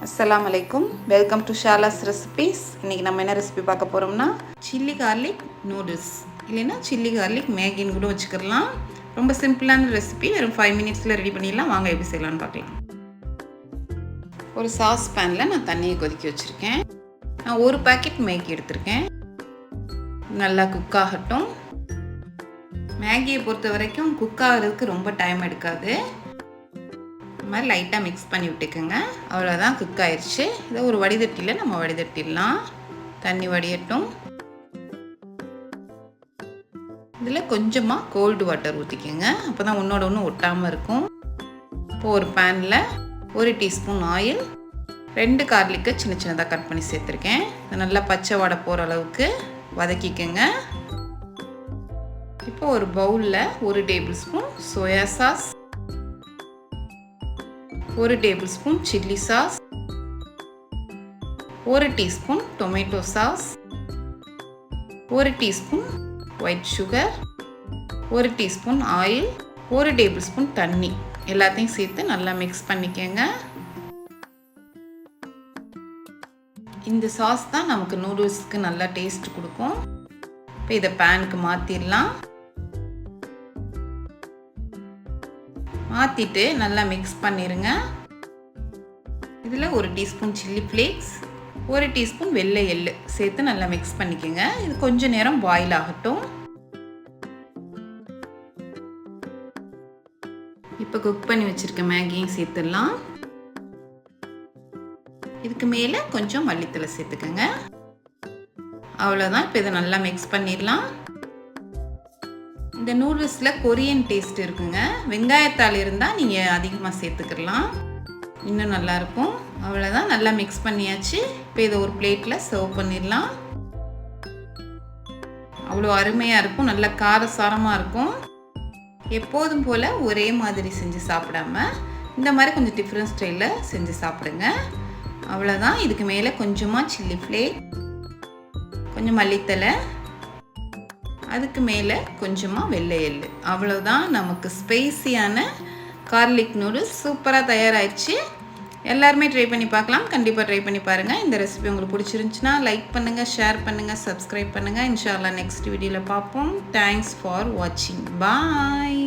அஸ்ஸலாமு அலைக்கும். Welcome to Shala's recipes. இன்றைக்கி நம்ம என்ன ரெசிபி பார்க்க போகிறோம்னா சில்லி கார்லிக் நூடுல்ஸ் இல்லைன்னா சில்லி கார்லிக் மேகின்னு கூட வச்சுக்கலாம். ரொம்ப சிம்பிளான ரெசிபி, வெறும் 5 மினிட்ஸில் ரெடி பண்ணிடலாம். வாங்க எப்படி செய்யலான்னு பார்க்கலாம். ஒரு சாஸ் பேனில் நான் தண்ணியை கொதிக்க வச்சுருக்கேன். நான் ஒரு பேக்கெட் மேகி எடுத்திருக்கேன். நல்லா குக் ஆகட்டும். மேகியை பொறுத்த வரைக்கும் குக் ஆகிறதுக்கு ரொம்ப டைம் எடுக்காது. இந்த மாதிரி லைட்டாக மிக்ஸ் பண்ணி விட்டுக்கோங்க. அவ்வளோதான், குக் ஆயிடுச்சு. இதை ஒரு வடிதட்டியில் நம்ம வடிதட்டிடலாம். தண்ணி வடியட்டும். இதில் கொஞ்சமாக கோல்டு வாட்டர் ஊற்றிக்கோங்க. அப்போ தான் ஒன்றோட ஒன்று ஒட்டாமல் இருக்கும். இப்போது ஒரு பேனில் 1 டீஸ்பூன் ஆயில், 2 கார்லிக்கை சின்ன சின்னதாக கட் பண்ணி சேர்த்துருக்கேன். நல்லா பச்சை வாடை போகிற அளவுக்கு வதக்கிக்கோங்க. இப்போ ஒரு பவுலில் 1 table spoon soya sauce, 1 table spoon chilli sauce, 1 teaspoon tomato sauce, 1 teaspoon white sugar, 1 teaspoon oil, 1 table spoon தண்ணி எல்லாத்தையும் சேர்த்து நல்லா மிக்ஸ் பண்ணிக்கோங்க. இந்த சாஸ் தான் நமக்கு நூடுல்ஸ்க்கு நல்லா டேஸ்ட் கொடுக்கும். இப்போ இதை பேனுக்கு மாற்றிடலாம். மாற்றிட்டு நல்லா மிக்ஸ் பண்ணிடுங்க. இதில் 1 டீஸ்பூன் சில்லி ஃப்ளேக்ஸ், 1 டீஸ்பூன் வெள்ளை எள்ளு சேர்த்து நல்லா மிக்ஸ் பண்ணிக்கோங்க. இது கொஞ்சம் நேரம் பாயில் ஆகட்டும். இப்போ குக் பண்ணி வச்சுருக்க மேகியும் சேர்த்துடலாம். இதுக்கு மேலே கொஞ்சம் மல்லித்தலை சேர்த்துக்கோங்க. அவ்வளோதான். இப்போ இதை நல்லா மிக்ஸ் பண்ணிடலாம். இந்த நூடுல்ஸில் கொரியன் டேஸ்ட் இருக்குங்க. வெங்காயத்தாள் இருந்தால் நீங்கள் அதிகமாக சேர்த்துக்கலாம், இன்னும் நல்லாயிருக்கும். அவ்வளோதான், நல்லா மிக்ஸ் பண்ணியாச்சு. இப்போ இதை ஒரு பிளேட்டில் சர்வ் பண்ணிடலாம். அவ்வளோ அருமையாக இருக்கும், நல்ல காரசாரமாக இருக்கும். எப்போதும் போல் ஒரே மாதிரி செஞ்சு சாப்பிடாம இந்த மாதிரி கொஞ்சம் டிஃப்ரெண்ட் ஸ்டைலில் செஞ்சு சாப்பிடுங்க. அவ்வளோதான். இதுக்கு மேலே கொஞ்சமாக சில்லி ஃப்ளேக், கொஞ்சம் மல்லித்தலை, அதுக்கு மேலே கொஞ்சமாக வெள்ளை எள்ளு. அவ்வளோதான், நமக்கு ஸ்பைசியான கார்லிக் நூடுல்ஸ் சூப்பராக தயாராகிடுச்சு. எல்லாருமே ட்ரை பண்ணி பார்க்கலாம். கண்டிப்பாக ட்ரை பண்ணி பாருங்கள். இந்த ரெசிபி உங்களுக்கு பிடிச்சிருந்துச்சுன்னா லைக் பண்ணுங்கள், ஷேர் பண்ணுங்கள், சப்ஸ்கிரைப் பண்ணுங்கள். இன்ஷா அல்லாஹ் நெக்ஸ்ட் வீடியோவில் பார்ப்போம். தேங்க்ஸ் ஃபார் வாட்சிங். பாய்.